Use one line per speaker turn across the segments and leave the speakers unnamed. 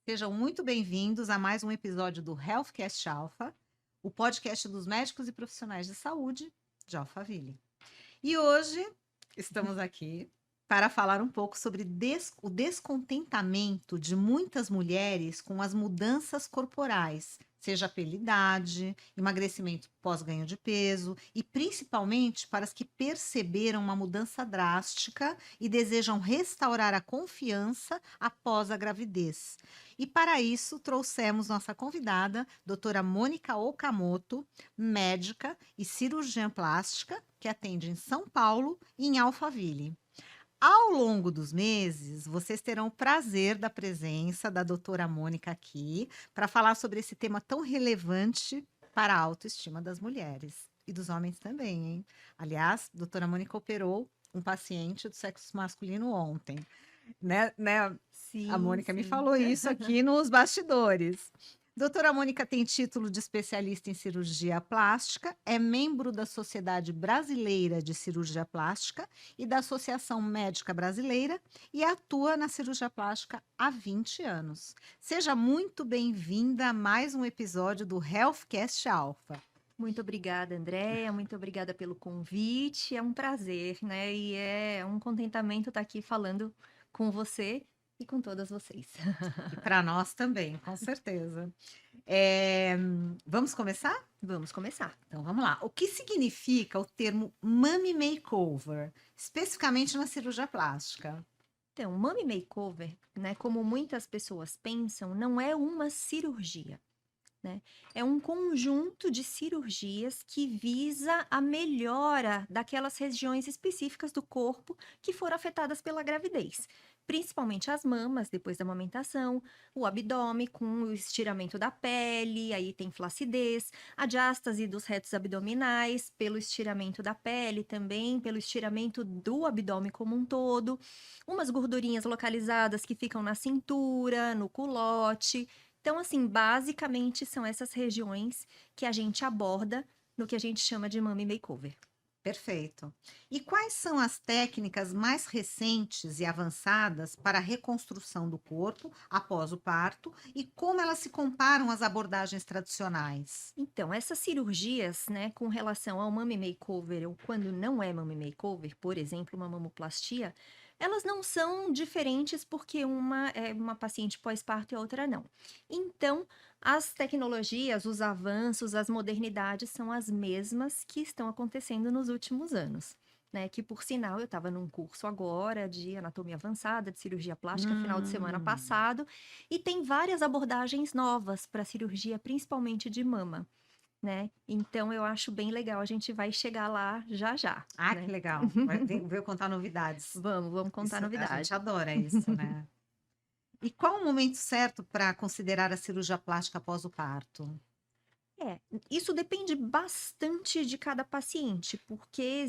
Sejam muito bem-vindos a mais um episódio do Healthcast Alpha, o podcast dos médicos e profissionais de saúde de Alphaville. E hoje estamos aqui para falar um pouco sobre o descontentamento de muitas mulheres com as mudanças corporais, seja pela idade, emagrecimento pós-ganho de peso e principalmente para as que perceberam uma mudança drástica e desejam restaurar a confiança após a gravidez. E para isso trouxemos nossa convidada, doutora Mônica Okamoto, médica e cirurgiã plástica, que atende em São Paulo e em Alphaville. Ao longo dos meses, vocês terão o prazer da presença da doutora Mônica aqui para falar sobre esse tema tão relevante para a autoestima das mulheres e dos homens também, hein? Aliás, a doutora Mônica operou um paciente do sexo masculino ontem, né? A
Sim,
Mônica me
sim.
falou isso aqui nos bastidores. Doutora Mônica tem título de especialista em cirurgia plástica, é membro da Sociedade Brasileira de Cirurgia Plástica e da Associação Médica Brasileira e atua na cirurgia plástica há 20 anos. Seja muito bem-vinda a mais um episódio do Healthcast Alpha.
Muito obrigada, Andréia. Muito obrigada pelo convite. É um prazer, né? E é um contentamento estar aqui falando com você e com todas vocês.
E para nós também, com certeza. Vamos começar?
Vamos começar.
Então vamos lá. O que significa o termo mummy makeover, especificamente na cirurgia plástica?
Então, Mummy Makeover, né? Como muitas pessoas pensam, não é uma cirurgia, né? É um conjunto de cirurgias que visa a melhora daquelas regiões específicas do corpo que foram afetadas pela gravidez. Principalmente as mamas, depois da amamentação, o abdômen com o estiramento da pele, aí tem flacidez, a diástase dos retos abdominais, pelo estiramento da pele também, pelo estiramento do abdômen como um todo, umas gordurinhas localizadas que ficam na cintura, no culote. Então, assim, basicamente são essas regiões que a gente aborda no que a gente chama de mummy makeover.
Perfeito. E quais são as técnicas mais recentes e avançadas para a reconstrução do corpo após o parto e como elas se comparam às abordagens tradicionais?
Então, essas cirurgias, né, com relação ao mummy makeover ou quando não é mummy makeover, por exemplo, uma mamoplastia, elas não são diferentes porque uma é uma paciente pós-parto e a outra não. Então, as tecnologias, os avanços, as modernidades são as mesmas que estão acontecendo nos últimos anos. Né, que por sinal eu estava num curso agora de anatomia avançada, de cirurgia plástica, final de semana
Hum.
passado, e tem várias abordagens novas para cirurgia, principalmente de mama, né? Então eu acho bem legal, a gente vai chegar lá já já,
Ah, que
né?
legal. Veio contar novidades.
Vamos contar
Isso, a gente
novidade.
adora isso, né? E qual o momento certo para considerar a cirurgia plástica após o parto?
É, isso depende bastante de cada paciente, porque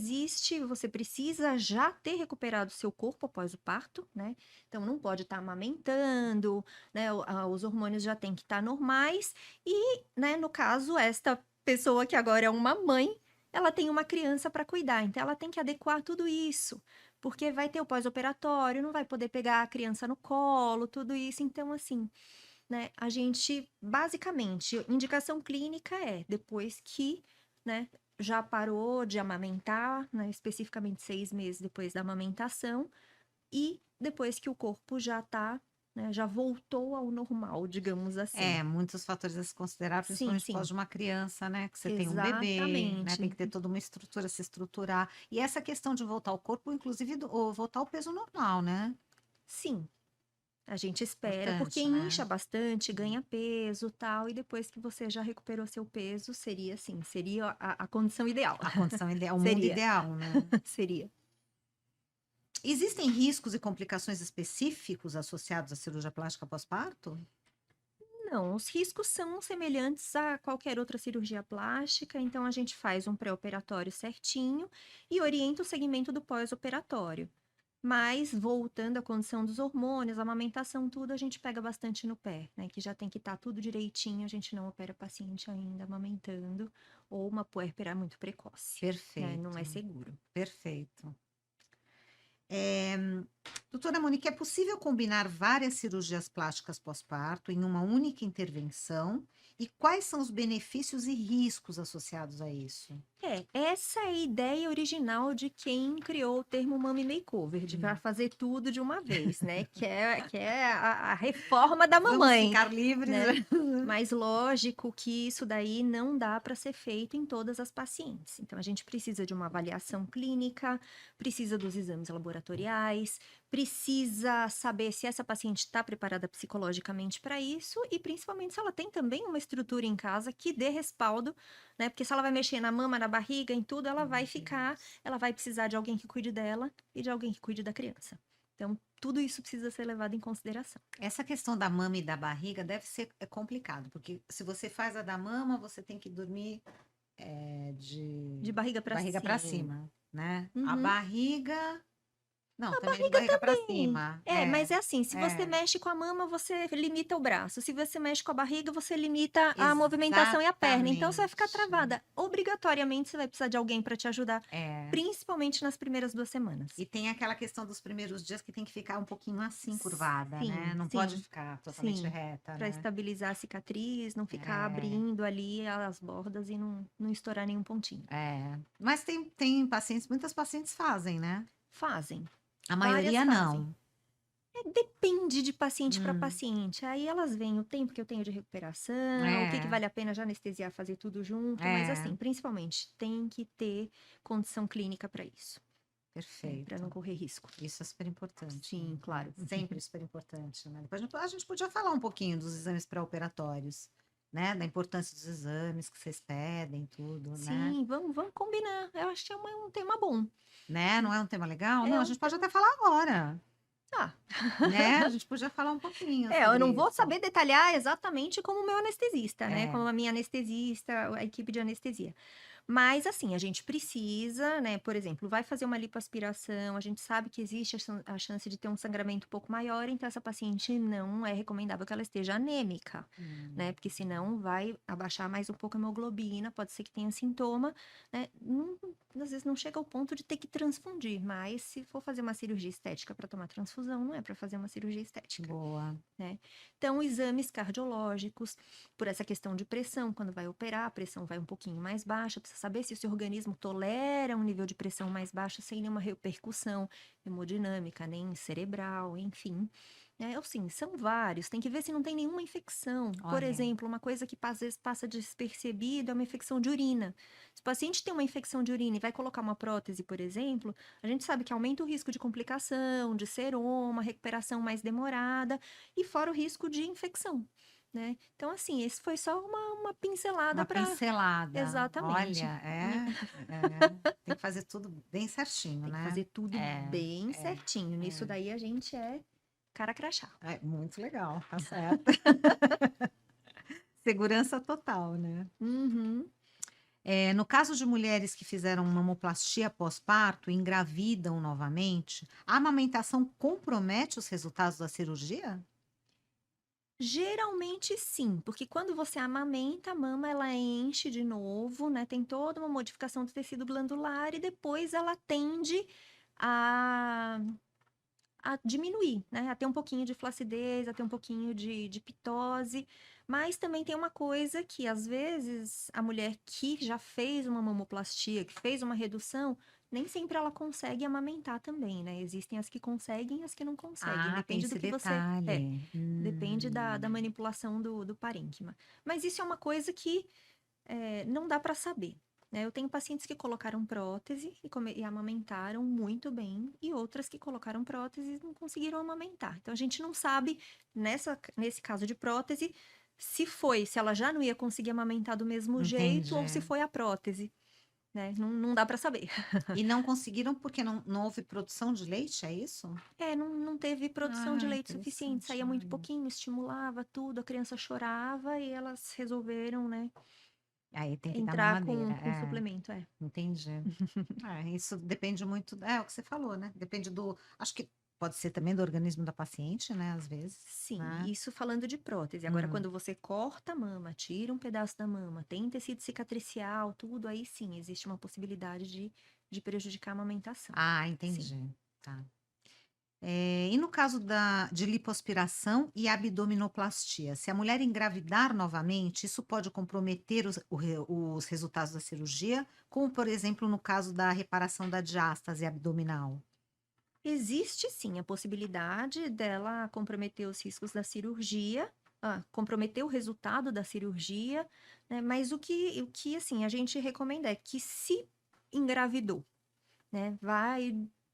você precisa já ter recuperado seu corpo após o parto, né? Então não pode estar amamentando, né? Os hormônios já têm que estar normais e, né, no caso, esta pessoa que agora é uma mãe, ela tem uma criança para cuidar, então ela tem que adequar tudo isso, porque vai ter o pós-operatório, não vai poder pegar a criança no colo, tudo isso, então assim, né, a gente, basicamente, indicação clínica é depois que, né, já parou de amamentar, né, especificamente 6 meses depois da amamentação, e depois que o corpo já tá, né, já voltou ao normal, digamos assim.
É, muitos fatores a se considerar,
Sim,
principalmente pós
sim,
de uma criança, né? Que você tem um bebê, né? Tem
exatamente.
que ter toda uma estrutura, se estruturar. E essa questão de voltar ao corpo, inclusive, ou voltar ao peso normal, né?
Sim, a gente espera, porque
Importante,
incha
né?
bastante, ganha peso, tal, e depois que você já recuperou seu peso, seria assim, seria a condição ideal.
A condição ideal, o mundo
Seria,
ideal, né?
seria.
Existem riscos e complicações específicos associados à cirurgia plástica pós-parto?
Não, os riscos são semelhantes a qualquer outra cirurgia plástica, então a gente faz um pré-operatório certinho e orienta o segmento do pós-operatório. Mas, voltando à condição dos hormônios, a amamentação, tudo, a gente pega bastante no pé, né? Que já tem que estar tudo direitinho, a gente não opera paciente ainda amamentando, ou uma puérpera muito precoce, né? Não
Perfeito,
é seguro.
perfeito. Eh, doutora Monique, é possível combinar várias cirurgias plásticas pós-parto em uma única intervenção? E quais são os benefícios e riscos associados a isso?
Essa é a ideia original de quem criou o termo Mummy Makeover, de
Hum.
fazer tudo de uma vez, né? Que é a reforma da
Vamos
mamãe,
ficar livres?
né? Mas lógico que isso daí não dá para ser feito em todas as pacientes. Então, a gente precisa de uma avaliação clínica, precisa dos exames laboratoriais, precisa saber se essa paciente está preparada psicologicamente para isso e principalmente se ela tem também uma estrutura em casa que dê respaldo, né? Porque se ela vai mexer na mama, na barriga, em tudo, ela vai ela vai precisar de alguém que cuide dela e de alguém que cuide da criança. Então, tudo isso precisa ser levado em consideração.
Essa questão da mama e da barriga deve ser complicado, porque se você faz a da mama, você tem que dormir
De
de
barriga para
barriga para
cima.
cima, né? A
Uhum.
barriga. Não,
A
também de
barriga
barriga para
também.
cima.
Mas é assim, se você
É,
mexe com a mama, você limita o braço. Se você mexe com a barriga, você limita a movimentação e a perna. Então, você vai ficar
exatamente.
travada. Obrigatoriamente, você vai precisar de alguém para te ajudar,
É.
principalmente nas primeiras 2 semanas.
E tem aquela questão dos primeiros dias que tem que ficar um pouquinho assim, curvada, né?
Sim,
Não pode
sim,
ficar totalmente
sim.
reta,
Para
né?
estabilizar a cicatriz, não ficar
É,
abrindo ali as bordas e não estourar nenhum pontinho.
é. Mas tem pacientes, muitas pacientes fazem, né?
Fazem.
A
Várias
maioria
fazem.
não.
Depende de paciente para
Hum,
paciente. Aí elas veem o tempo que eu tenho de recuperação, o que
é,
vale a pena já anestesiar, fazer tudo junto, mas
é,
assim, principalmente, tem que ter condição clínica para isso, né, para não
perfeito.
correr risco.
Isso é super importante,
Sim, claro.
né? Sempre super importante, né? Depois a gente podia falar um pouquinho dos exames pré-operatórios, né? Da importância dos exames que vocês pedem, tudo, né?
Sim, vamos combinar. Eu acho que é um tema bom.
Né? Não é um tema legal? Não,
É
a
um
gente pode
tema.
até falar agora,
Ah,
né? A gente podia falar um pouquinho
eu não
sobre
vou
isso.
saber detalhar exatamente como o meu anestesista, né?
É,
Como a minha anestesista, a equipe de anestesia. Mas, assim, a gente precisa, né? Por exemplo, vai fazer uma lipoaspiração, a gente sabe que existe a chance de ter um sangramento um pouco maior, então essa paciente não é recomendável que ela esteja anêmica, né? Porque senão vai abaixar mais um pouco a hemoglobina, pode ser que tenha sintoma, né? Às vezes não chega ao ponto de ter que transfundir, mas se for fazer uma cirurgia estética para tomar transfusão, não é para fazer uma cirurgia estética,
boa.
né? Então, exames cardiológicos, por essa questão de pressão, quando vai operar, a pressão vai um pouquinho mais baixa, precisa saber se o seu organismo tolera um nível de pressão mais baixo sem nenhuma repercussão hemodinâmica, nem cerebral, enfim. Assim, são vários, tem que ver se não tem nenhuma infecção. Por
Olha,
exemplo, uma coisa que às vezes passa despercebido é uma infecção de urina. Se o paciente tem uma infecção de urina e vai colocar uma prótese, por exemplo, a gente sabe que aumenta o risco de complicação, de seroma, recuperação mais demorada, e fora o risco de infecção, né? Então, assim, esse foi só uma pincelada
uma
para.
pincelada.
Exatamente.
Olha, tem que fazer tudo bem certinho,
Tem que
né?
fazer tudo
É,
bem
é,
certinho. Nisso daí a gente é cara crachá.
muito legal, tá certo. Segurança total, né?
Uhum.
No caso de mulheres que fizeram mamoplastia pós-parto e engravidam novamente, a amamentação compromete os resultados da cirurgia?
Geralmente sim, porque quando você amamenta, a mama ela enche de novo, né? Tem toda uma modificação do tecido glandular e depois ela tende a diminuir, né? A ter um pouquinho de flacidez, a ter um pouquinho de pitose. Mas também tem uma coisa que, às vezes, a mulher que já fez uma mamoplastia, que fez uma redução, nem sempre ela consegue amamentar também, né? Existem as que conseguem e as que não conseguem.
Ah, tem
Depende do
esse
que você.
detalhe.
Depende da manipulação do parênquima. Mas isso é uma coisa que não dá para saber, né? Eu tenho pacientes que colocaram prótese e amamentaram muito bem, e outras que colocaram prótese e não conseguiram amamentar. Então, a gente não sabe, nesse caso de prótese, se ela já não ia conseguir amamentar do mesmo jeito ou se
Entendi.
foi a prótese, né? Não dá para saber.
E não conseguiram porque não houve produção de leite, é isso?
Não teve produção de
Ah,
leite suficiente,
interessante,
saía muito
olha.
pouquinho, estimulava tudo, a criança chorava e elas resolveram, né,
Aí tem que dar
entrar
mamadeira,
com suplemento,
entendi. Isso depende muito, é o que você falou, né? Depende acho que pode ser também do organismo da paciente, né? Às vezes,
Sim,
né?
isso falando de prótese. Agora,
Hum.
quando você corta a mama, tira um pedaço da mama, tem tecido cicatricial, tudo, aí sim, existe uma possibilidade de prejudicar a amamentação.
Ah,
Sim.
entendi. Tá. E no caso de lipoaspiração e abdominoplastia, se a mulher engravidar novamente, isso pode comprometer os resultados da cirurgia, como por exemplo no caso da reparação da diástase abdominal?
Existe sim a possibilidade dela comprometer os riscos da cirurgia, comprometer o resultado da cirurgia, né? Mas o que assim, a gente recomenda é que se engravidou, né?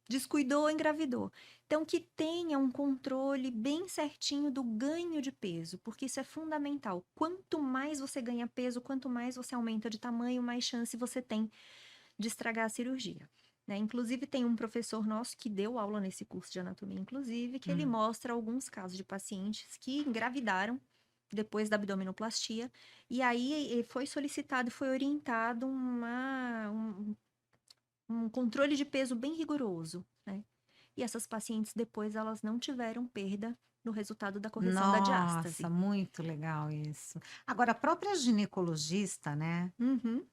Descuidou, engravidou. Então, que tenha um controle bem certinho do ganho de peso, porque isso é fundamental. Quanto mais você ganha peso, quanto mais você aumenta de tamanho, mais chance você tem de estragar a cirurgia. Né? Inclusive, tem um professor nosso que deu aula nesse curso de anatomia, inclusive, que ele
Hum.
mostra alguns casos de pacientes que engravidaram depois da abdominoplastia, e aí foi solicitado, foi orientado um controle de peso bem rigoroso, né? E essas pacientes depois elas não tiveram perda no resultado da correção da
Nossa,
diástase.
muito legal isso. Agora, a própria ginecologista, né,
Uhum,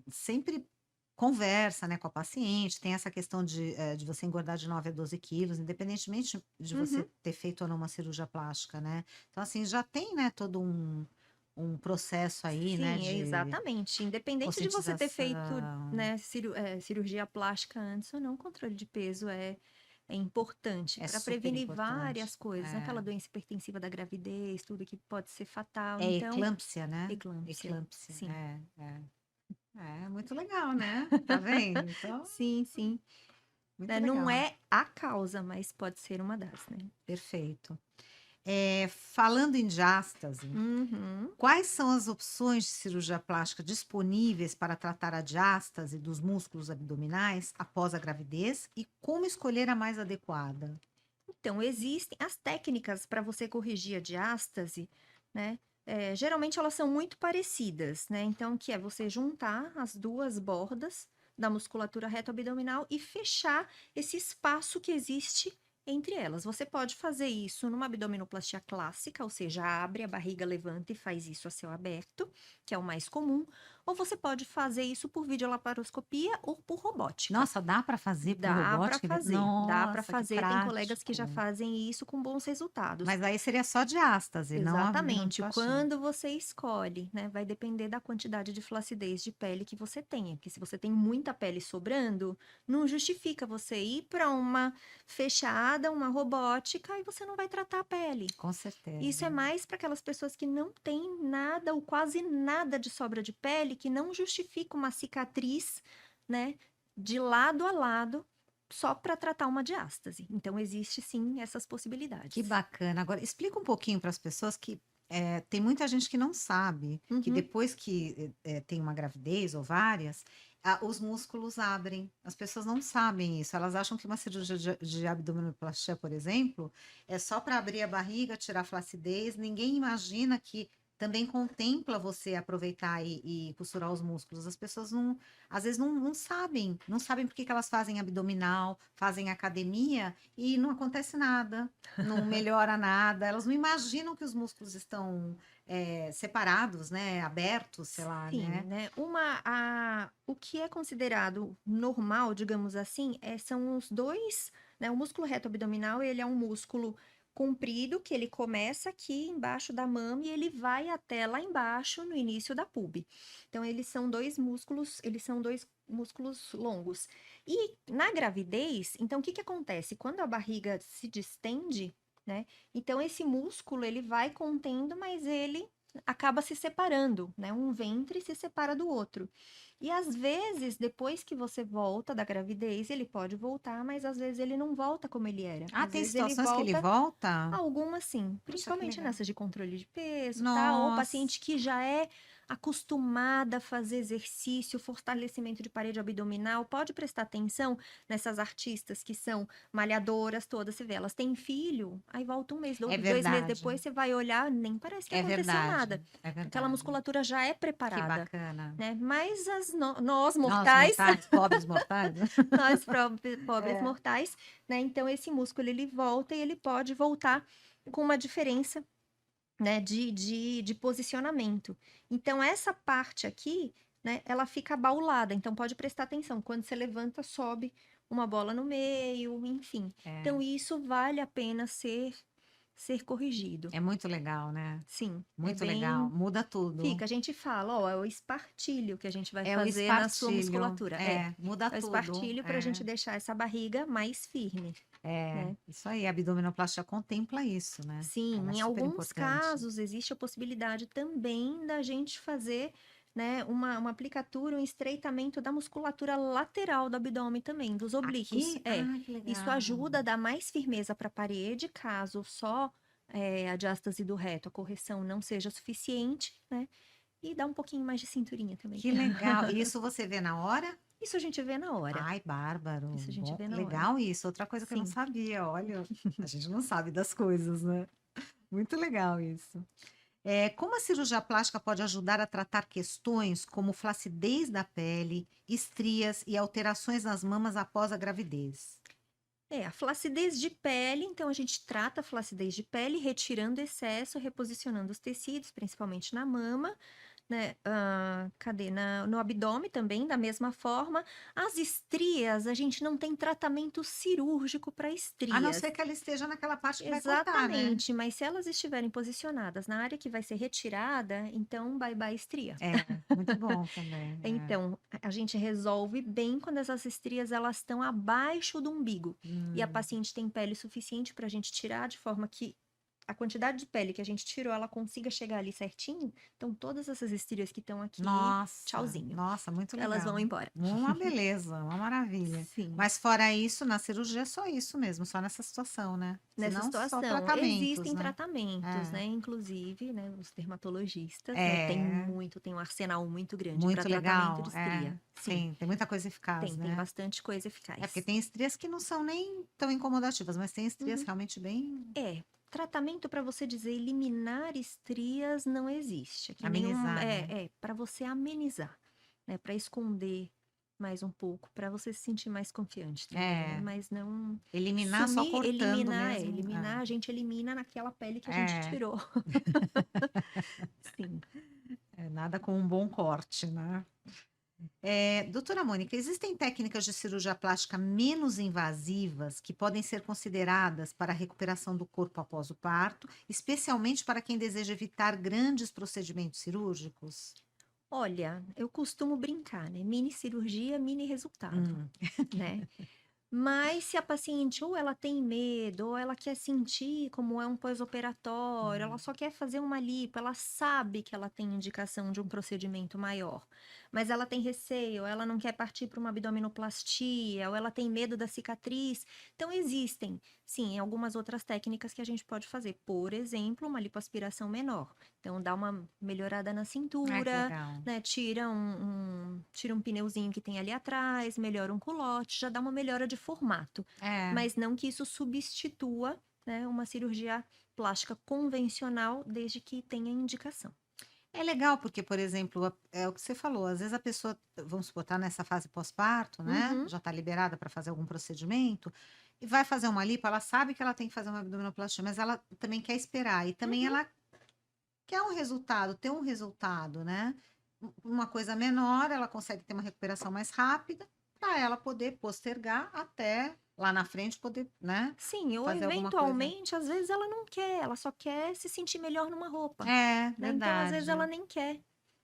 sempre conversa, né, com a paciente, tem essa questão de você engordar de 9 a 12 quilos, independentemente de você
uhum.
ter feito ou não uma cirurgia plástica, né. Então, assim, já tem, né, todo um processo aí, né,
Sim,
de
exatamente. Independente de você ter feito,
conscientização.
né, cirurgia plástica antes ou não, o controle de peso é importante
É
para
super
prevenir
importante.
várias coisas, né? Aquela
É.
doença hipertensiva da gravidez, tudo que pode ser fatal.
É
Então,
eclâmpsia, né?
eclâmpsia,
Eclâmpsia,
sim.
é muito legal, né? Tá vendo? Então,
Sim, sim.
muito
Né, não
legal.
é a causa, mas pode ser uma das, né?
Perfeito. Falando em diástase,
Uhum.
quais são as opções de cirurgia plástica disponíveis para tratar a diástase dos músculos abdominais após a gravidez e como escolher a mais adequada?
Então, existem as técnicas para você corrigir a diástase, né? Geralmente elas são muito parecidas, né? Então, que é você juntar as duas bordas da musculatura reto-abdominal e fechar esse espaço que existe entre elas. Você pode fazer isso numa abdominoplastia clássica, ou seja, abre a barriga, levanta e faz isso a céu aberto, que é o mais comum, ou você pode fazer isso por videolaparoscopia ou por robótica.
Nossa, dá para fazer por
Dá para
robótica?
fazer, dá para
Nossa, que
fazer. Tem colegas que já
prático.
fazem isso com bons resultados.
Mas aí seria só diástase, não
Exatamente.
abdominoplastia.
Quando você escolhe, né, vai depender da quantidade de flacidez de pele que você tenha. Porque se você tem muita pele sobrando, não justifica você ir para uma fechada, uma robótica, e você não vai tratar a pele.
Com
Isso
certeza.
é mais para aquelas pessoas que não têm nada ou quase nada de sobra de pele, que não justifica uma cicatriz, né, de lado a lado, só para tratar uma diástase. Então, existe sim essas
Que
possibilidades.
bacana. Agora, explica um pouquinho para as pessoas que tem muita gente que não sabe que
Uhum.
depois que tem uma gravidez ou várias, os músculos abrem. As pessoas não sabem isso. Elas acham que uma cirurgia de abdominoplastia, por exemplo, é só para abrir a barriga, tirar a flacidez. Ninguém imagina que também contempla você aproveitar e costurar os músculos. As pessoas não, às vezes não sabem, não sabem por que que elas fazem abdominal, fazem academia e não acontece nada, não melhora nada. Elas não imaginam que os músculos estão separados, né? Abertos, sei lá,
Sim,
né?
né? O que é considerado normal, digamos assim, são os dois, né? O músculo reto abdominal, ele é um músculo comprido que ele começa aqui embaixo da mama e ele vai até lá embaixo no início da pube. Então, eles são dois músculos longos. E na gravidez, então, o que que acontece? Quando a barriga se distende, né? Então, esse músculo, ele vai contendo, mas ele acaba se separando, né? Um ventre se separa do outro. E às vezes, depois que você volta da gravidez, ele pode voltar, mas às vezes ele não volta como ele era.
Ah,
Às
tem
vezes ele
situações que ele
volta
volta?
algumas sim,
Puxa, que
principalmente
legal.
nessas de controle de peso, tá? Ou
Nossa,
paciente que já é acostumada a fazer exercício, fortalecimento de parede abdominal, pode prestar atenção nessas artistas que são malhadoras todas, você vê, elas têm filho, aí volta um mês,
é
2 meses
verdade,
depois, você vai olhar, nem parece que
é
aconteceu
verdade,
nada.
é
Aquela
verdade.
musculatura já é
Que
preparada,
bacana.
né? Mas nós
Nós,
mortais,
mortais, pobres mortais.
nós pobres
É.
mortais, né? Então esse músculo ele volta e ele pode voltar com uma diferença, né, de posicionamento. Então, essa parte aqui né, ela fica abaulada. Então, pode prestar atenção. Quando você levanta, sobe uma bola no meio, enfim.
É,
Então, isso vale a pena ser corrigido.
é muito legal, né?
Sim, é
Muito legal.
bem.
Muda tudo.
Fica, a gente fala, ó, é o espartilho que a gente vai
É o
fazer na sua
espartilho.
musculatura.
É, muda
É o
tudo.
espartilho para a gente deixar essa barriga mais firme, né?
Isso aí. A abdominoplastia contempla isso, né?
Sim,
Ela é
em
super
alguns
importante.
casos existe a possibilidade também da gente fazer, né, uma aplicatura, um estreitamento da musculatura lateral do abdômen também, dos oblíquos.
Aqui? Ah, que
Isso
legal.
ajuda a dar mais firmeza para a parede, caso só a diástase do reto, a correção não seja suficiente, né? E dá um pouquinho mais de cinturinha também.
Que legal. E isso você vê na hora?
Isso a gente vê na hora.
Ai, bárbaro.
Isso a gente
Bom,
vê na hora.
legal isso. Outra coisa que eu não
Sim.
sabia. Olha, a gente não sabe das coisas, né? Muito legal isso. Como a cirurgia plástica pode ajudar a tratar questões como flacidez da pele, estrias e alterações nas mamas após a gravidez?
A flacidez de pele, então a gente trata a flacidez de pele, retirando excesso, reposicionando os tecidos, principalmente na mama, né? Cadê? No abdômen também, da mesma forma. As estrias, a gente não tem tratamento cirúrgico para
A não
estrias.
ser que ela esteja naquela parte que vai cortar, né?
Exatamente, mas se elas estiverem posicionadas na área que vai ser retirada, então bye bye estria.
Muito bom também.
Então, a gente resolve bem quando essas estrias elas estão abaixo do umbigo e a
Hum,
paciente tem pele suficiente para a gente tirar de forma que a quantidade de pele que a gente tirou ela consiga chegar ali certinho. Então, todas essas estrias que estão aqui, tchauzinho,
nossa, muito
elas
legal.
vão embora.
Uma beleza, uma maravilha.
Sim.
Mas fora isso, na cirurgia é só isso mesmo, só nessa situação, né?
Nessa
Senão só
situação,
tratamentos,
existem
né?
tratamentos,
É,
né? Inclusive, né, os dermatologistas, né,
é
tem um arsenal muito grande para
muito
tratamento
legal.
de estria. Sim,
Tem muita coisa eficaz,
tem
né?
bastante coisa
É porque
eficaz.
tem estrias que não são nem tão incomodativas, mas tem estrias
Uhum.
realmente bem
Tratamento para você dizer eliminar estrias não existe. Aqui nenhum,
amenizar, né?
para você amenizar, né? Para esconder mais um pouco, para você se sentir mais confiante também, né?
É,
Mas não
eliminar só
sumir,
cortando mesmo.
eliminar, a gente elimina naquela pele que a gente
É,
tirou. Sim.
nada com um bom corte, né? Doutora Mônica, existem técnicas de cirurgia plástica menos invasivas que podem ser consideradas para a recuperação do corpo após o parto, especialmente para quem deseja evitar grandes procedimentos cirúrgicos?
Olha, eu costumo brincar, né? Mini cirurgia, mini resultado,
Hum,
né? Mas se a paciente ou ela tem medo, ou ela quer sentir como é um pós-operatório, ela
hum.
só quer fazer uma lipo, ela sabe que ela tem indicação de um procedimento maior, mas ela tem receio, ou ela não quer partir para uma abdominoplastia, ou ela tem medo da cicatriz. Então, existem, sim, algumas outras técnicas que a gente pode fazer. Por exemplo, uma lipoaspiração menor. Então, dá uma melhorada na
Ai, que
cintura,
legal.
né? Tira um pneuzinho que tem ali atrás, melhora um culote, já dá uma melhora de formato.
É,
Mas não que isso substitua, né, uma cirurgia plástica convencional, desde que tenha indicação.
é legal porque, por exemplo, é o que você falou, às vezes a pessoa, vamos supor, tá nessa fase pós-parto, né?
Uhum,
Já está liberada para fazer algum procedimento, e vai fazer uma lipo, ela sabe que ela tem que fazer uma abdominoplastia, mas ela também quer esperar, e também
uhum.
ela quer um resultado, ter um resultado, né? Uma coisa menor, ela consegue ter uma recuperação mais rápida, para ela poder postergar até lá na frente poder, né,
Sim, ou
fazer alguma coisa.
eventualmente, às vezes ela não quer, ela só quer se sentir melhor numa roupa,
É,
né? Então, às vezes ela
verdade.
nem quer.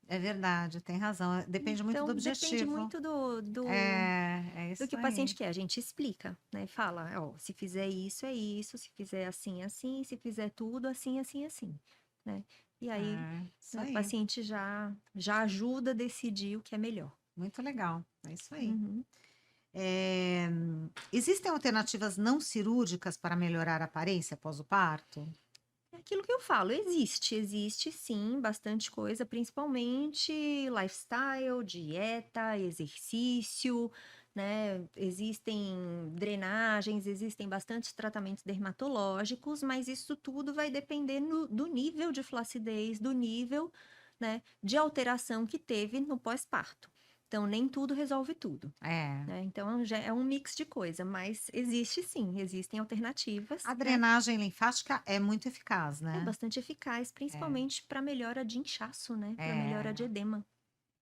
É verdade, tem razão. Depende muito do
Então, depende
objetivo.
muito
É
do
isso
que o paciente
aí.
quer. A gente explica, né? Fala, ó, se fizer isso, é isso, se fizer assim, assim, se fizer tudo, assim, assim, assim, né? E aí,
Isso
né, o
aí.
paciente já ajuda a decidir o que é melhor.
Muito legal. É isso aí.
Uhum.
É, existem alternativas não cirúrgicas para melhorar a aparência após o parto?
É aquilo que eu falo, existe sim, bastante coisa, principalmente lifestyle, dieta, exercício, né? Existem drenagens, existem bastantes tratamentos dermatológicos, mas isso tudo vai depender do nível de flacidez, do nível, né, de alteração que teve no pós-parto. Então, nem tudo resolve tudo,
É.
né? Então, já é um mix de coisa, mas existe sim, existem alternativas,
A
né?
drenagem linfática é muito eficaz,
É
né?
bastante eficaz,
É,
principalmente para melhora de inchaço, né? Para melhora
é,
de edema.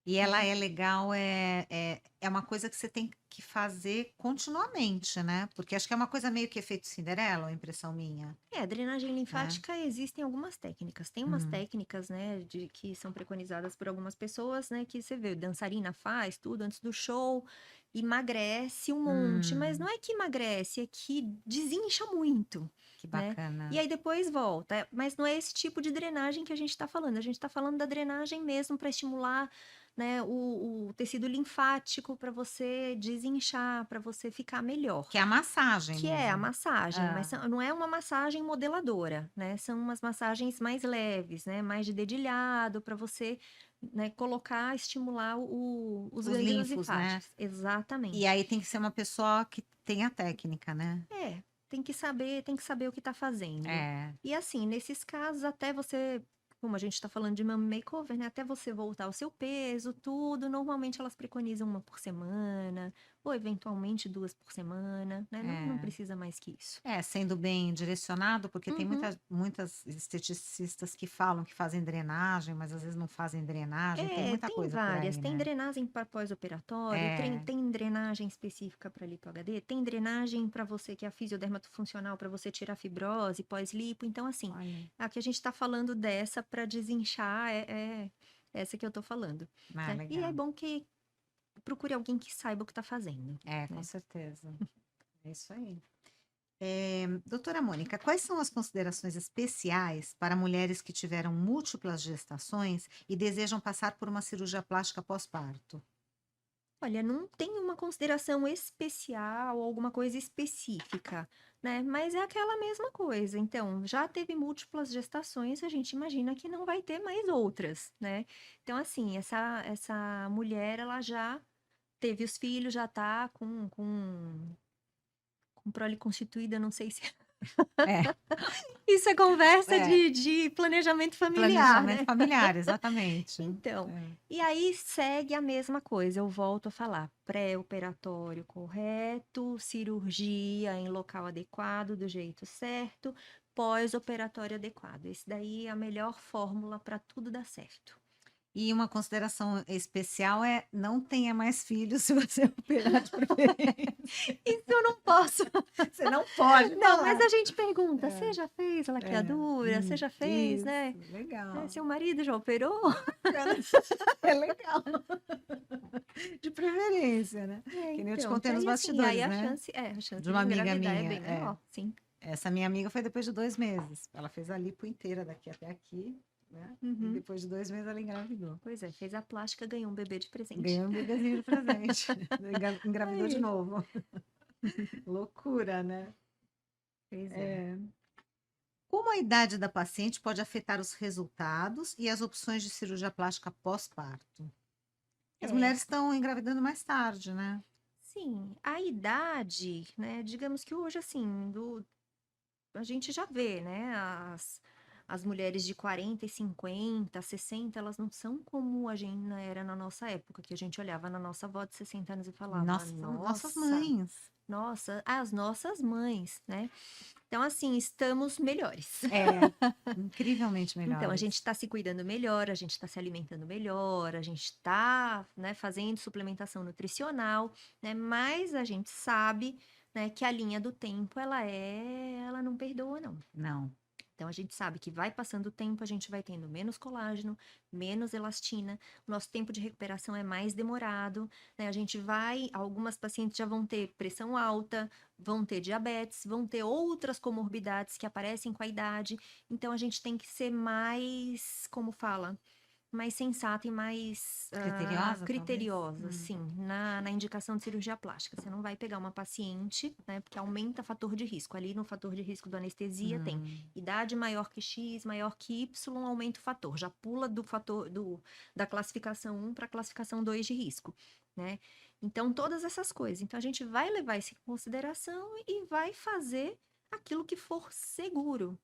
E ela
né.
é legal, é uma coisa que você tem que fazer continuamente, né, porque acho que é uma coisa meio que efeito Cinderela, ou impressão minha,
É, a drenagem
né.
linfática existem algumas técnicas. Tem umas
Hum,
técnicas, né, de que são preconizadas por algumas pessoas, né, que você vê, dançarina faz tudo antes do show, emagrece um monte, mas não
hum,
é que emagrece, é que desincha muito,
que
né? E
bacana.
aí depois volta. Mas não é esse tipo de drenagem que a gente está falando. A gente está falando da drenagem mesmo para estimular, né, o tecido linfático para você desinchar, para você ficar melhor.
Que é a massagem
Que é a
mesmo.
massagem, mas
Hã.
não é uma massagem modeladora, né, são umas massagens mais leves, né, mais de dedilhado para você, né, colocar, estimular os
Os
gânglios
linfos, né.
linfáticos.
E
Exatamente.
aí tem que ser uma pessoa que tenha técnica, né.
É, tem que saber o que está fazendo.
É,
E assim, nesses casos até você, como a gente está falando de mama makeover, né, até você voltar ao seu peso, tudo, normalmente elas preconizam uma por semana, ou eventualmente 2 por semana, né, não
é.
precisa mais que isso.
É, sendo bem direcionado, porque tem
Uhum.
muitas esteticistas que falam que fazem drenagem, mas às vezes não fazem drenagem, tem
É,
muita
tem
coisa por
várias.
aí,
Tem
né.
drenagem para pós-operatório,
É,
tem drenagem específica para lipo-HD, tem drenagem para você que é a fisiodermatofuncional, para você tirar fibrose pós-lipo. Então, assim,
olha,
a que a gente está falando dessa para desinchar é essa que eu tô falando,
ah,
né? E é
legal.
bom que procure alguém que saiba o que está fazendo,
É, com
né?
certeza. É isso aí. Doutora Mônica, quais são as considerações especiais para mulheres que tiveram múltiplas gestações e desejam passar por uma cirurgia plástica pós-parto?
Olha, não tem uma consideração especial, alguma coisa específica, né? Mas é aquela mesma coisa. Então, já teve múltiplas gestações, a gente imagina que não vai ter mais outras, né? Então, assim, essa mulher, ela já teve os filhos, já tá com prole constituída, não sei se
É,
isso é conversa
é,
de planejamento familiar,
planejamento
né?
familiar, exatamente.
Então,
É.
e aí segue a mesma coisa, eu volto a falar, pré-operatório correto, cirurgia em local adequado, do jeito certo, pós-operatório adequado. Esse daí é a melhor fórmula para tudo dar certo.
E uma consideração especial é: não tenha mais filhos se você operar de preferência.
Isso eu não posso.
Você não pode
Não, mas
falar.
a gente pergunta: "Você
É,
já fez a
é.
laqueadura? Você já fez,
Isso,
né?
legal.
Seu marido já operou?"
Bacana. É legal. De preferência, né.
É,
Que nem eu te
então, que
contei nos
aí assim, aí
bastidores, né,
a chance
de uma
de
amiga
engravidar é
minha.
bem menor, sim.
Essa minha amiga foi depois de 2 meses. Ela fez a lipo inteira daqui até aqui, né, e
Uhum.
depois de 2 meses ela engravidou.
Pois é, fez a plástica, ganhou um bebê de presente.
Ganhou um bebezinho de presente. Engravidou de
Aí.
novo. Loucura, né.
Pois é.
É. Como a idade da paciente pode afetar os resultados e as opções de cirurgia plástica pós-parto? As
É,
mulheres estão engravidando mais tarde, né?
sim, a idade, né, digamos que hoje, assim, a gente já vê, né, as mulheres de 40 e 50, 60, elas não são como a gente era na nossa época, que a gente olhava na nossa avó de 60 anos e falava:
Nossas
"Nossa,
mães.
nossa, as nossas mães", né. Então, assim, estamos melhores.
É, incrivelmente
Então, a gente
melhores.
está se cuidando melhor, a gente está se alimentando melhor, a gente está, né, fazendo suplementação nutricional, né, mas a gente sabe, né, que a linha do tempo ela não perdoa não.
Não,
Então a gente sabe que vai passando o tempo, a gente vai tendo menos colágeno, menos elastina, o nosso tempo de recuperação é mais demorado, né? Algumas pacientes já vão ter pressão alta, vão ter diabetes, vão ter outras comorbidades que aparecem com a idade. Então a gente tem que ser mais, como fala, mais sensata e mais
criteriosa talvez?
criteriosa, sim, na indicação de cirurgia plástica. Você não vai pegar uma paciente, né, porque aumenta fator de risco. Ali no fator de risco do anestesia tem
Hum,
idade maior que X, maior que Y, aumenta o fator. Já pula da classificação 1 para a classificação 2 de risco, né? Então, todas essas coisas. Então, a gente vai levar isso em consideração e vai fazer aquilo que for seguro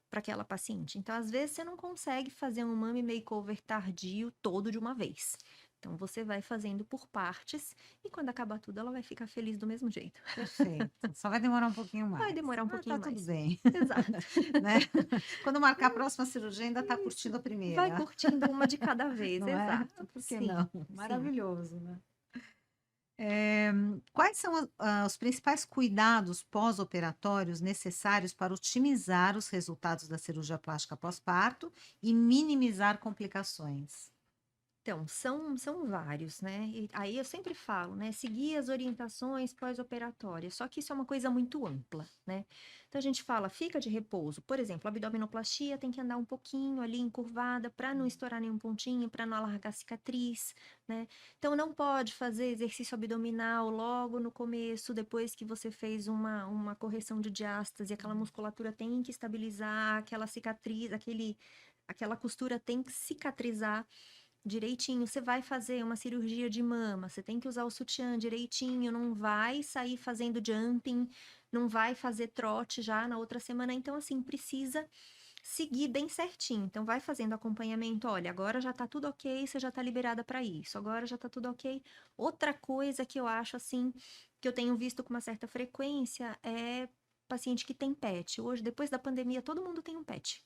para aquela paciente. Então, às vezes, você não consegue fazer um mummy makeover tardio todo de uma vez. Então, você vai fazendo por partes e quando acabar tudo, ela vai ficar feliz do mesmo jeito.
Perfeito. Só vai demorar um pouquinho
Vai
mais.
demorar um
Mas tá
pouquinho
tudo
mais.
bem,
Exato.
né? Quando marcar a próxima cirurgia, ainda tá
Isso.
curtindo a
Vai
primeira,
curtindo uma de cada vez,
não é?
exato.
Por que
Sim,
não?
sim.
Maravilhoso, né? Quais são os principais cuidados pós-operatórios necessários para otimizar os resultados da cirurgia plástica pós-parto e minimizar complicações?
Então, são vários, né? E aí eu sempre falo, né? Seguir as orientações pós-operatórias, só que isso é uma coisa muito ampla, né? Então a gente fala, fica de repouso. Por exemplo, a abdominoplastia tem que andar um pouquinho ali encurvada para não estourar nenhum pontinho, para não alargar a cicatriz, né? Então não pode fazer exercício abdominal logo no começo, depois que você fez uma correção de diástase, aquela musculatura tem que estabilizar, aquela cicatriz, aquela costura tem que cicatrizar direitinho. Você vai fazer uma cirurgia de mama, você tem que usar o sutiã direitinho, não vai sair fazendo jumping, não vai fazer trote já na outra semana. Então, assim, precisa seguir bem certinho. Então, vai fazendo acompanhamento. Olha, agora já tá tudo ok, você já tá liberada para isso. Agora já tá tudo ok. Outra coisa que eu acho, assim, que eu tenho visto com uma certa frequência é paciente que tem pet. Hoje, depois da pandemia, todo mundo tem um pet.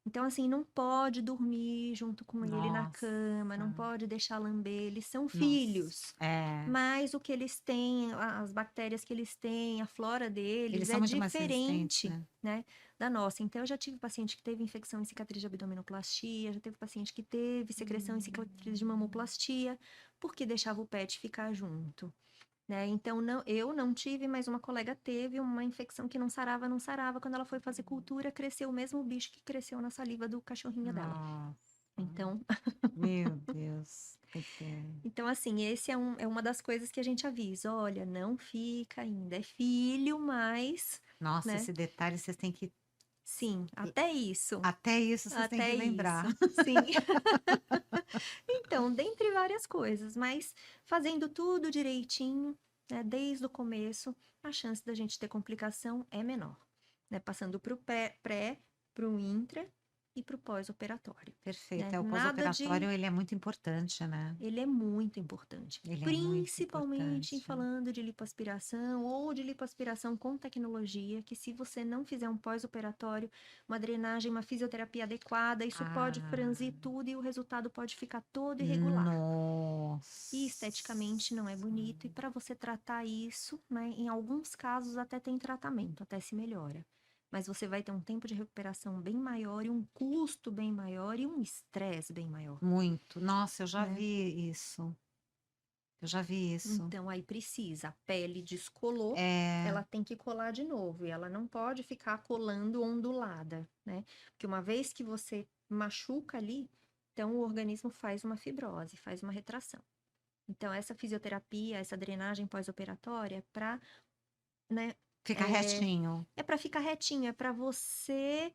Então, assim, não pode dormir junto com ele na
Nossa,
cama, não pode deixar lamber, eles são
nossa.
filhos.
É,
Mas o que eles têm, as bactérias que eles têm, a flora
eles
deles
são
é
muito mais resistentes,
diferente,
né?
né, da nossa. Então, eu já tive paciente que teve infecção em cicatriz de abdominoplastia, já teve paciente que teve secreção em cicatriz de mamoplastia, porque deixava o pet ficar junto. Né? Então, eu não tive, mas uma colega teve uma infecção que não sarava, não sarava. Quando ela foi fazer cultura, cresceu o mesmo bicho que cresceu na saliva do cachorrinho dela.
Nossa,
Então,
meu Deus, tem que ter.
então assim, esse é uma das coisas que a gente avisa. Olha, não fica ainda, é filho, mas,
Nossa,
né?
esse detalhe vocês têm que.
Sim, até isso.
Até isso vocês têm que
Até
lembrar.
isso, sim. Então, dentre várias coisas, mas fazendo tudo direitinho, né, desde o começo, a chance da gente ter complicação é menor, né? Passando para o pré, para o intra e para o pós-operatório,
Perfeito.
né?
É, o
Nada de
pós-operatório, ele é muito importante, né?
ele é muito importante,
Ele é muito
principalmente em
importante.
falando de lipoaspiração ou de lipoaspiração com tecnologia, que se você não fizer um pós-operatório, uma drenagem, uma fisioterapia adequada, isso pode
Ah,
franzir tudo e o resultado pode ficar todo irregular. E esteticamente não é
nossa.
bonito, e para você tratar isso, né, em alguns casos até tem tratamento, até se melhora. Mas você vai ter um tempo de recuperação bem maior e um custo bem maior e um estresse bem maior,
Muito. Nossa, eu já
né?
vi isso. Eu já vi isso.
Então, aí precisa, a pele descolou,
É,
ela tem que colar de novo, e ela não pode ficar colando ondulada, né? Porque uma vez que você machuca ali, então o organismo faz uma fibrose, faz uma retração. Então, essa fisioterapia, essa drenagem pós-operatória é para, né,
fica
é,
retinho.
é para ficar retinho, é para você,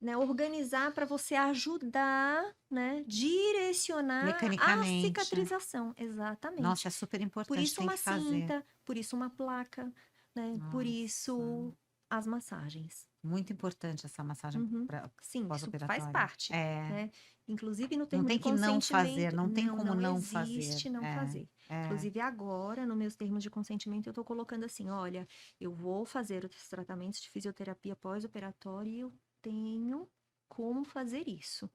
né, organizar, para você ajudar, né, direcionar a
Mecanicamente.
cicatrização,
Nossa,
exatamente.
é super
Por
importante,
isso
tem
uma
que fazer.
cinta, por isso uma placa, né? Por
Nossa,
isso as massagens.
muito importante essa massagem
Uhum. Sim, isso faz
pós-operatória.
parte,
É,
né? Inclusive no
não
termo
tem
de
que não fazer,
consentimento,
não tem como
não
não fazer.
existe não
É,
fazer.
é.
Inclusive agora, nos meus termos de consentimento, eu tô colocando assim, olha, eu vou fazer os tratamentos de fisioterapia pós-operatória e eu tenho como fazer isso,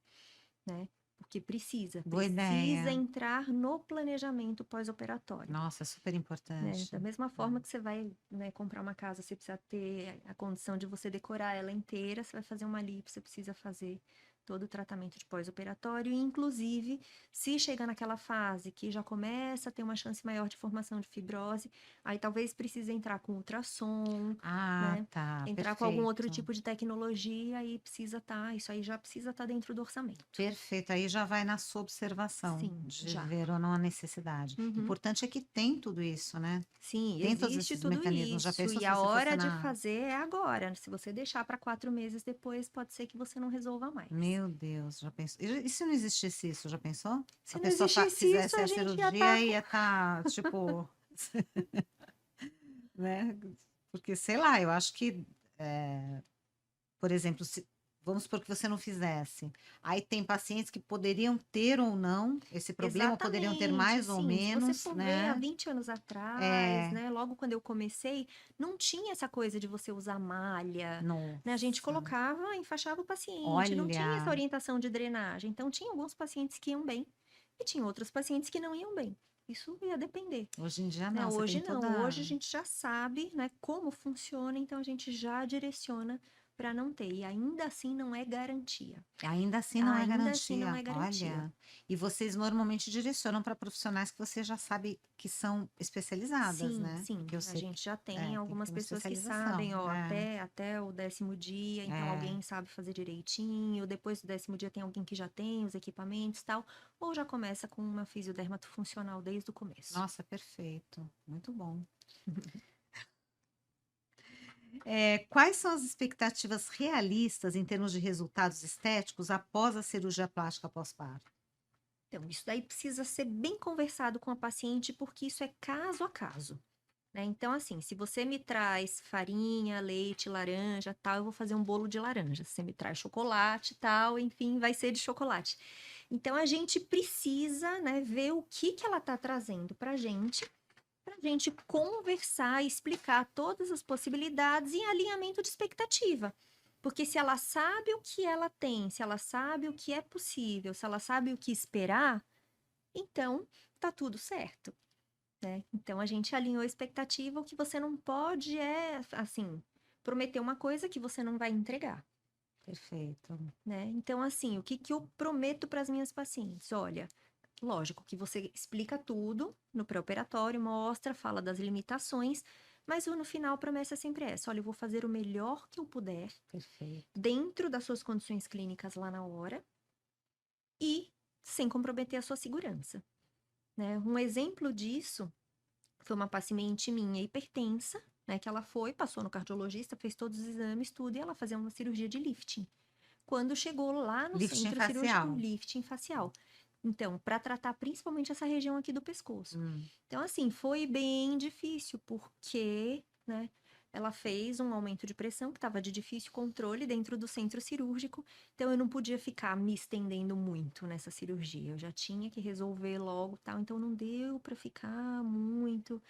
né? Porque
Boa
precisa
ideia.
entrar no planejamento pós-operatório.
Nossa, super
Né?
importante.
Da mesma
É.
forma que você vai, né, comprar uma casa, você precisa ter a condição de você decorar ela inteira, você vai fazer uma lipo, você precisa fazer todo o tratamento de pós-operatório, e inclusive, se chegar naquela fase que já começa a ter uma chance maior de formação de fibrose, aí talvez precise entrar com ultrassom,
Ah,
né?
tá,
Entrar com algum outro
perfeito.
tipo de tecnologia, e precisa estar, isso aí já precisa estar dentro do orçamento.
Perfeito. Aí já vai na sua observação
Sim,
de
já.
ver ou não a necessidade.
Uhum.
Importante é que tem tudo isso, né?
Sim,
Tem todos
existe
esses
tudo
mecanismos. Já
isso.
pensou
E
se
a
você fosse
hora de
na.
fazer é agora. Se você deixar para 4 meses depois, pode ser que você não resolva mais.
Meu Deus, já pensou? E se não existisse isso, já pensou? A
Se não
pessoa
existisse isso,
fizesse
a
a
gente já tá
cirurgia e
com.
ia estar, tipo, né? Porque, sei lá, eu acho que, por exemplo, se vamos supor que você não fizesse. Aí tem pacientes que poderiam ter ou não esse problema, ou poderiam ter
Exatamente,
mais ou
sim. Se você
menos,
for ver há
né?
20 anos atrás,
É,
né? Logo quando eu comecei, não tinha essa coisa de você usar malha, né? A gente
nossa,
colocava, enfaixava o paciente, não tinha essa
olha,
orientação de drenagem. Então, tinha alguns pacientes que iam bem e tinha outros pacientes que não iam bem. Isso ia depender,
hoje em dia
né?
não, você tem
Hoje
toda.
não, hoje a gente já sabe, né, como funciona, então a gente já direciona para não ter. E ainda assim não é garantia.
Ainda assim não é
Ainda assim não
garantia,
é garantia.
olha. E vocês normalmente direcionam para profissionais que você já sabe que são especializadas,
Sim,
né?
sim.
Porque eu
A
sei que
gente já tem
tem que
algumas
ter uma
pessoas que
especialização.
sabem, ó, até o 10º dia, então
É.
alguém sabe fazer direitinho, depois do 10º dia tem alguém que já tem os equipamentos e tal, ou já começa com uma fisiodermato funcional desde o começo.
Nossa, perfeito. Muito bom. Quais são as expectativas realistas em termos de resultados estéticos após a cirurgia plástica pós-parto?
Então, isso daí precisa ser bem conversado com a paciente, porque isso é caso a caso, né? Então, assim, se você me traz farinha, leite, laranja, tal, eu vou fazer um bolo de laranja. Se você me traz chocolate, tal, enfim, vai ser de chocolate. Então, a gente precisa, né, ver o que que ela tá trazendo pra gente conversar, explicar todas as possibilidades em alinhamento de expectativa. Porque se ela sabe o que ela tem, se ela sabe o que é possível, se ela sabe o que esperar, então tá tudo certo, né? Então a gente alinhou a expectativa, o que você não pode é, assim, prometer uma coisa que você não vai entregar,
Perfeito.
né? Então, assim, o que que eu prometo para as minhas pacientes? Olha, lógico que você explica tudo no pré-operatório, mostra, fala das limitações, mas no final a promessa é sempre essa: olha, eu vou fazer o melhor que eu puder,
Perfeito.
dentro das suas condições clínicas lá na hora e sem comprometer a sua segurança, né? Um exemplo disso foi uma paciente minha hipertensa, né? Que ela foi, passou no cardiologista, fez todos os exames, tudo, e ela fazia uma cirurgia de lifting. Quando chegou lá no
Lifting
centro cirúrgico,
facial.
lifting facial. Então, para tratar principalmente essa região aqui do pescoço.
Hum,
Então, assim, foi bem difícil, porque, né, ela fez um aumento de pressão que estava de difícil controle dentro do centro cirúrgico. Então, eu não podia ficar me estendendo muito nessa cirurgia. Eu já tinha que resolver logo, tal. Então, não deu para ficar muito.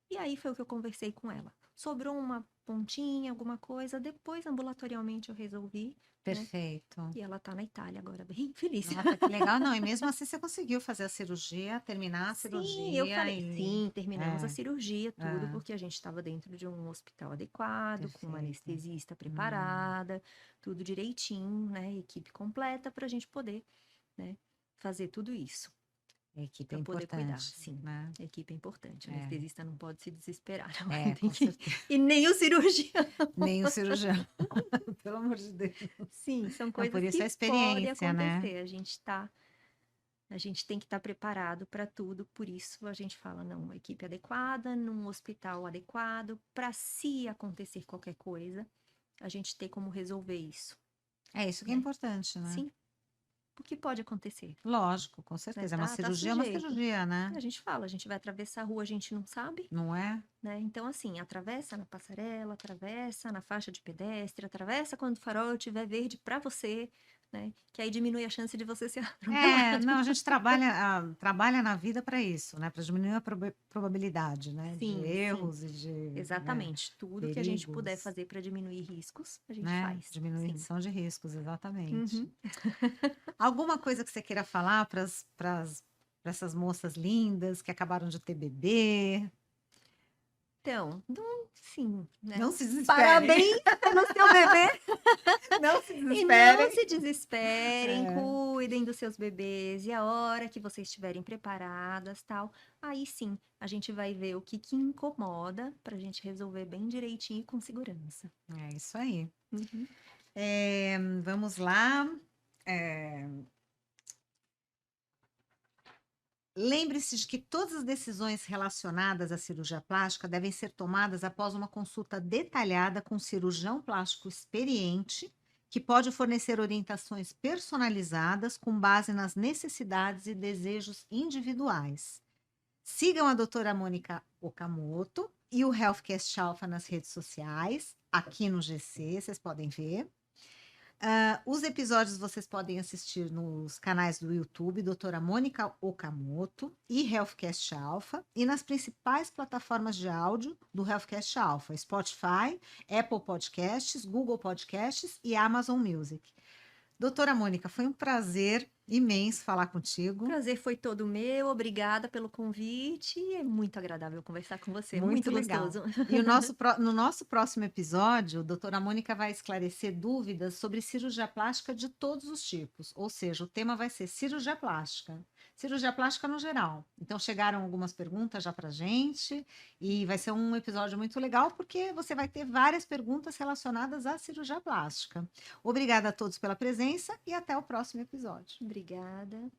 E aí foi o que eu conversei com ela. Sobrou uma pontinha, alguma coisa. Depois, ambulatorialmente, eu resolvi, né?
perfeito.
E ela tá na Itália agora, bem feliz.
Nossa, que legal. Não, e mesmo assim você conseguiu fazer a cirurgia, terminar a
Sim, eu
cirurgia
falei,
e.
sim, terminamos a
É,
cirurgia, tudo,
é,
porque a gente estava dentro de um hospital adequado, com uma
perfeito.
anestesista
Hum,
preparada, tudo direitinho, né? Equipe completa para a gente poder, né, fazer tudo isso,
a equipe é
para poder cuidar.
importante,
Sim,
né?
a equipe é importante. O
É,
anestesista não pode se desesperar, não.
é,
Tem
com
que...
certeza.
E nem o cirurgião.
Nem o cirurgião, pelo amor de Deus.
Sim, são
Não, por
coisas
isso a
que podem
experiência, né?
acontecer. A gente tem que estar preparado para tudo, por isso a gente fala, não, uma equipe adequada, num hospital adequado, para se acontecer qualquer coisa, a gente ter como resolver isso,
É isso que é
né?
importante, né?
Sim, o que pode acontecer,
Lógico, com
né?
certeza.
Tá
É uma
sujeito.
cirurgia, né?
A gente fala, a gente vai atravessar a rua, a gente não sabe,
Não é?
né? Então, assim, atravessa na passarela, atravessa na faixa de pedestre, atravessa quando o farol estiver verde para você, né? Que aí diminui a chance de você ser
É,
atropelado.
não, a gente trabalha na vida para isso, né? Para diminuir a probabilidade, né? De
Sim, sim.
erros e de, né,
Exatamente. Tudo que a gente puder
perigos,
fazer para diminuir riscos, a gente
né?
faz. Sim.
Diminuição de riscos, exatamente.
Uhum.
Alguma coisa que você queira falar para essas moças lindas que acabaram de ter bebê?
Então, não, sim, né?
Não se desesperem,
Parabéns pelo seu bebê
não se
e não
desesperem.
se desesperem,
É,
cuidem dos seus bebês e a hora que vocês estiverem preparadas, tal, aí sim, a gente vai ver o que que incomoda para a gente resolver bem direitinho e com segurança.
é isso aí.
Uhum.
Vamos lá. É, lembre-se de que todas as decisões relacionadas à cirurgia plástica devem ser tomadas após uma consulta detalhada com um cirurgião plástico experiente, que pode fornecer orientações personalizadas com base nas necessidades e desejos individuais. Sigam a doutora Mônica Okamoto e o Healthcast Alpha nas redes sociais, aqui no GC, vocês podem ver. Os episódios vocês podem assistir nos canais do YouTube, doutora Mônica Okamoto e Healthcast Alpha, e nas principais plataformas de áudio do Healthcast Alpha, Spotify, Apple Podcasts, Google Podcasts e Amazon Music. Doutora Mônica, foi um prazer imenso falar
O
contigo.
prazer foi todo meu, obrigada pelo convite. É muito agradável conversar com você,
Muito
muito
legal.
gostoso.
E no nosso próximo episódio, a doutora Mônica vai esclarecer dúvidas sobre cirurgia plástica de todos os tipos. Ou seja, o tema vai ser cirurgia plástica. Cirurgia plástica no geral. Então, chegaram algumas perguntas já para gente. E vai ser um episódio muito legal, porque você vai ter várias perguntas relacionadas à cirurgia plástica. Obrigada a todos pela presença e até o próximo episódio.
Obrigada.